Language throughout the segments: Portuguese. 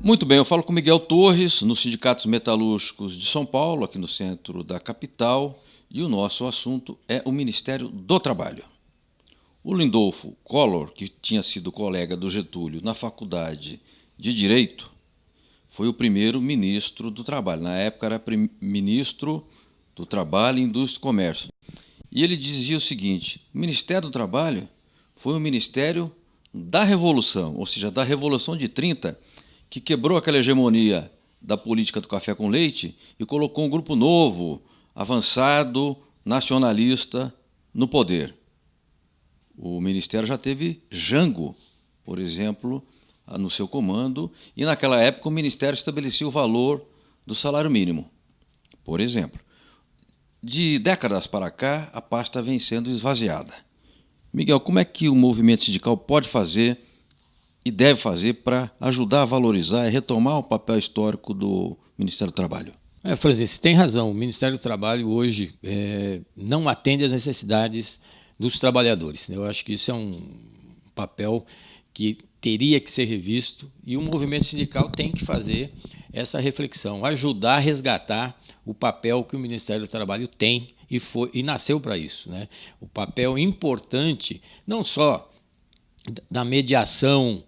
Muito bem, eu falo com Miguel Torres, nos Sindicatos Metalúrgicos de São Paulo, aqui no centro da capital, e o nosso assunto é o Ministério do Trabalho. O Lindolfo Collor, que tinha sido colega do Getúlio na Faculdade de Direito, foi o primeiro ministro do Trabalho. Na época era ministro do Trabalho, Indústria e Comércio. E ele dizia o seguinte: o Ministério do Trabalho foi o Ministério da Revolução, ou seja, da Revolução de 30, que quebrou aquela hegemonia da política do café com leite e colocou um grupo novo, avançado, nacionalista no poder. O Ministério já teve Jango, por exemplo, no seu comando, e naquela época o Ministério estabelecia o valor do salário mínimo, por exemplo. De décadas para cá, a pasta vem sendo esvaziada. Miguel, como é que o movimento sindical pode fazer e deve fazer para ajudar a valorizar e retomar o papel histórico do Ministério do Trabalho? Francisco, você tem razão. O Ministério do Trabalho hoje não atende às necessidades dos trabalhadores. Eu acho que isso é um papel que teria que ser revisto e o movimento sindical tem que fazer essa reflexão, ajudar a resgatar o papel que o Ministério do Trabalho tem e nasceu para isso, né? O papel importante, não só da mediação,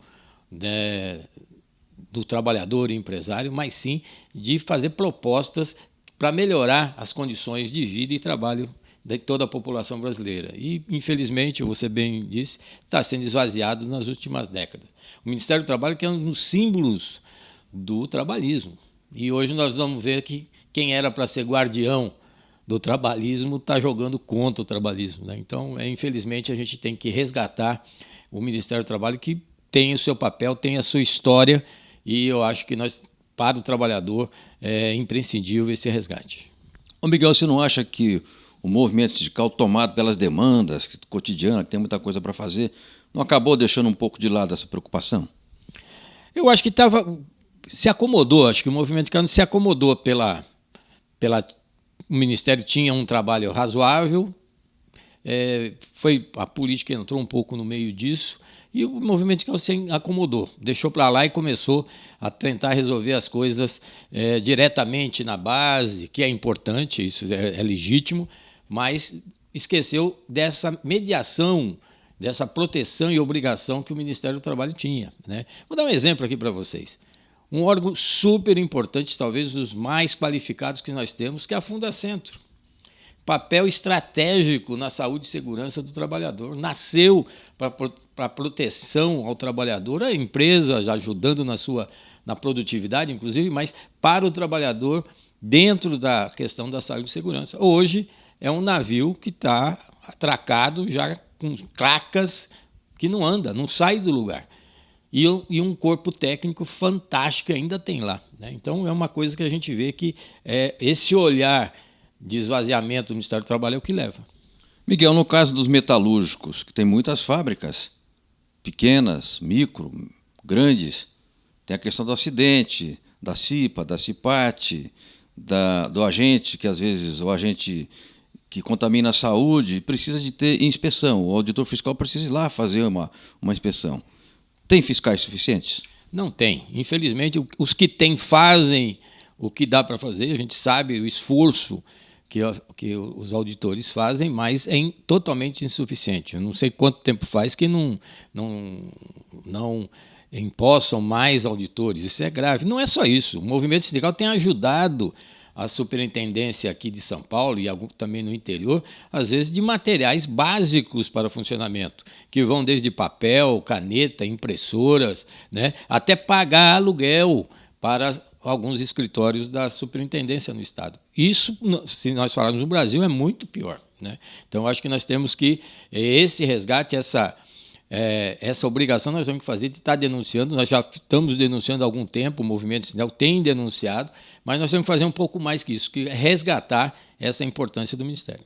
né, do trabalhador e empresário, mas sim de fazer propostas para melhorar as condições de vida e trabalho de toda a população brasileira. E, infelizmente, você bem disse, está sendo esvaziado nas últimas décadas. O Ministério do Trabalho que é um dos símbolos do trabalhismo. E hoje nós vamos ver que quem era para ser guardião do trabalhismo está jogando contra o trabalhismo, né? Então, infelizmente, a gente tem que resgatar o Ministério do Trabalho, que tem o seu papel, tem a sua história, e eu acho que para o trabalhador é imprescindível esse resgate. Ô Miguel, você não acha que o movimento sindical, tomado pelas demandas cotidianas, que tem muita coisa para fazer, não acabou deixando um pouco de lado essa preocupação? Eu acho que se acomodou, acho que o movimento sindical se acomodou o Ministério tinha um trabalho razoável, a política entrou um pouco no meio disso, e o movimento sindical se acomodou, deixou para lá e começou a tentar resolver as coisas diretamente na base, que é importante, isso é legítimo, mas esqueceu dessa mediação, dessa proteção e obrigação que o Ministério do Trabalho tinha, né? Vou dar um exemplo aqui para vocês. Um órgão super importante, talvez dos mais qualificados que nós temos, que é a Fundacentro. Papel estratégico na saúde e segurança do trabalhador. Nasceu para proteção ao trabalhador, a empresa já ajudando na produtividade, inclusive, mas para o trabalhador dentro da questão da saúde e segurança. Hoje é um navio que está atracado já com clacas que não anda, não sai do lugar. E um corpo técnico fantástico ainda tem lá, né? Então é uma coisa que a gente vê que esse olhar de esvaziamento do Ministério do Trabalho é o que leva. Miguel, no caso dos metalúrgicos, que tem muitas fábricas, pequenas, micro, grandes, tem a questão do acidente, da CIPA, da CIPAT, do agente, que às vezes o agente que contamina a saúde precisa de ter inspeção, o auditor fiscal precisa ir lá fazer uma inspeção. Tem fiscais suficientes? Não tem. Infelizmente, os que têm fazem o que dá para fazer. A gente sabe o esforço que os auditores fazem, mas é totalmente insuficiente. Eu não sei quanto tempo faz que não empossam mais auditores. Isso é grave. Não é só isso. O movimento sindical tem ajudado a superintendência aqui de São Paulo e também no interior, às vezes de materiais básicos para funcionamento, que vão desde papel, caneta, impressoras, né, até pagar aluguel para alguns escritórios da superintendência no estado. Isso, se nós falarmos no Brasil, é muito pior, né? Então, acho que nós temos que esse resgate, essa obrigação nós temos que fazer de estar denunciando. Nós já estamos denunciando há algum tempo, o movimento sindical tem denunciado, mas nós temos que fazer um pouco mais que isso, que é resgatar essa importância do Ministério.